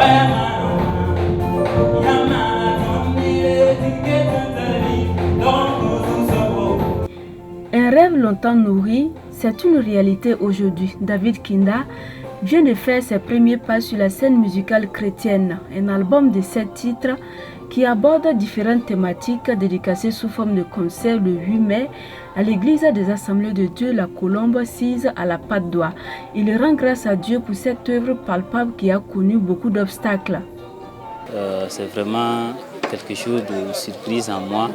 Un rêve longtemps nourri, c'est une réalité aujourd'hui. David Kinda vient de faire ses premiers pas sur la scène musicale chrétienne, un album de 7 titres qui aborde différentes thématiques dédicacées sous forme de concert le 8 mai à l'église des Assemblées de Dieu, la Colombe, sise à la Patte d'Oie. Il rend grâce à Dieu pour cette œuvre palpable qui a connu beaucoup d'obstacles. C'est vraiment quelque chose de surprise en moi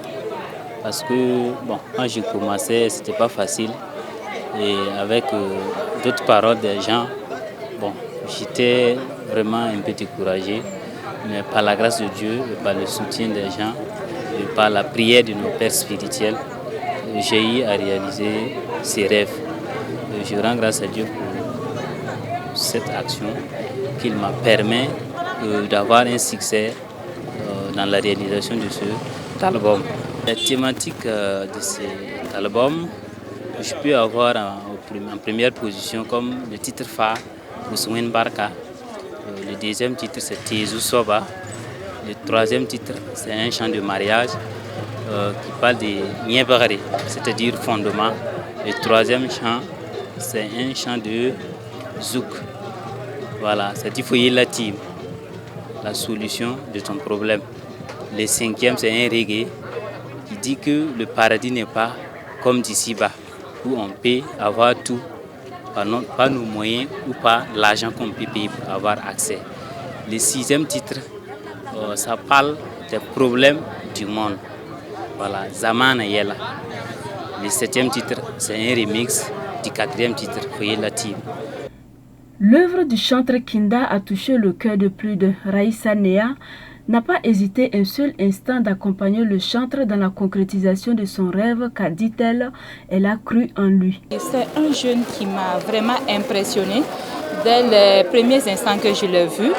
parce que quand j'ai commencé, c'était pas facile et avec d'autres paroles des gens, j'étais vraiment un peu découragé. Mais par la grâce de Dieu, par le soutien des gens, et par la prière de nos pères spirituels, j'ai eu à réaliser ces rêves. Je rends grâce à Dieu pour cette action qu'il m'a permis d'avoir un succès dans la réalisation de cet album. La thématique de cet album, je peux avoir en première position comme le titre phare, Ousmane Barka. Le deuxième titre, c'est Tézou Soba. Le troisième titre, c'est un chant de mariage qui parle de Niébagari, c'est-à-dire fondement. Le troisième chant, c'est un chant de Zouk. Voilà, c'est-à-dire Foyer la team, la solution de ton problème. Le cinquième, c'est un reggae qui dit que le paradis n'est pas comme d'ici-bas, où on peut avoir tout. Pas nos moyens ou pas l'argent qu'on peut payer pour avoir accès. Le sixième titre, ça parle des problèmes du monde. Voilà, Zamana Yela. Le septième titre, c'est un remix du quatrième titre, Foyer la team. L'œuvre du chanteur Kinda a touché le cœur de plus de Raïssa Néa. N'a pas hésité un seul instant d'accompagner le chanteur dans la concrétisation de son rêve car, dit-elle, elle a cru en lui. C'est un jeune qui m'a vraiment impressionnée dès les premiers instants que je l'ai vu.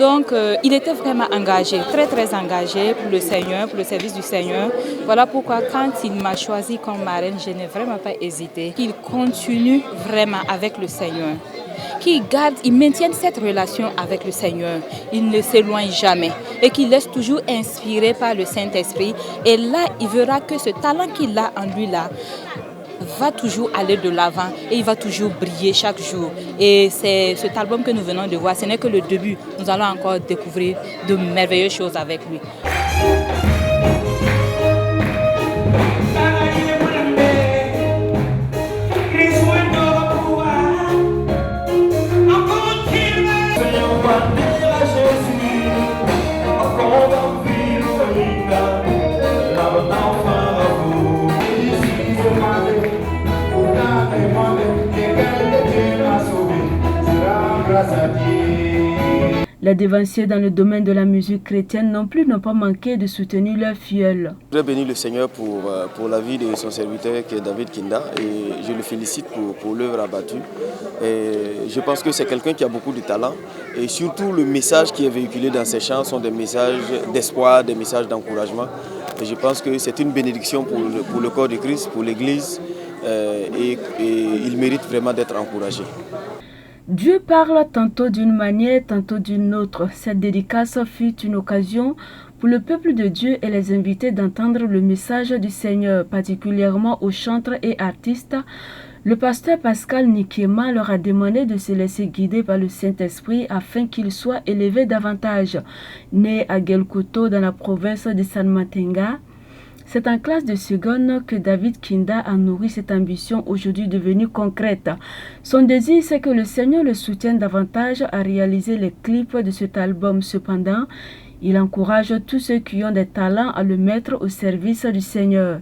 Donc il était vraiment engagé, très très engagé pour le Seigneur, pour le service du Seigneur. Voilà pourquoi quand il m'a choisi comme marraine, je n'ai vraiment pas hésité. Il continue vraiment avec le Seigneur. Il maintienne cette relation avec le Seigneur, il ne s'éloigne jamais et qu'il laisse toujours inspiré par le Saint-Esprit. Et là, il verra que ce talent qu'il a en lui là va toujours aller de l'avant et il va toujours briller chaque jour. Et c'est cet album que nous venons de voir, ce n'est que le début. Nous allons encore découvrir de merveilleuses choses avec lui. Les dévanciers dans le domaine de la musique chrétienne non plus n'ont pas manqué de soutenir leur filleul. Je voudrais bénir le Seigneur pour la vie de son serviteur qui est David Kinda et je le félicite pour l'œuvre abattue. Et je pense que c'est quelqu'un qui a beaucoup de talent et surtout le message qui est véhiculé dans ses chants sont des messages d'espoir, des messages d'encouragement. Et je pense que c'est une bénédiction pour le corps de Christ, pour l'Église et il mérite vraiment d'être encouragé. Dieu parle tantôt d'une manière, tantôt d'une autre. Cette dédicace fut une occasion pour le peuple de Dieu et les invités d'entendre le message du Seigneur, particulièrement aux chantres et artistes. Le pasteur Pascal Nikema leur a demandé de se laisser guider par le Saint-Esprit afin qu'ils soient élevés davantage. Né à Gelkoto dans la province de San Matenga, c'est en classe de seconde que David Kinda a nourri cette ambition aujourd'hui devenue concrète. Son désir, c'est que le Seigneur le soutienne davantage à réaliser les clips de cet album. Cependant, il encourage tous ceux qui ont des talents à le mettre au service du Seigneur.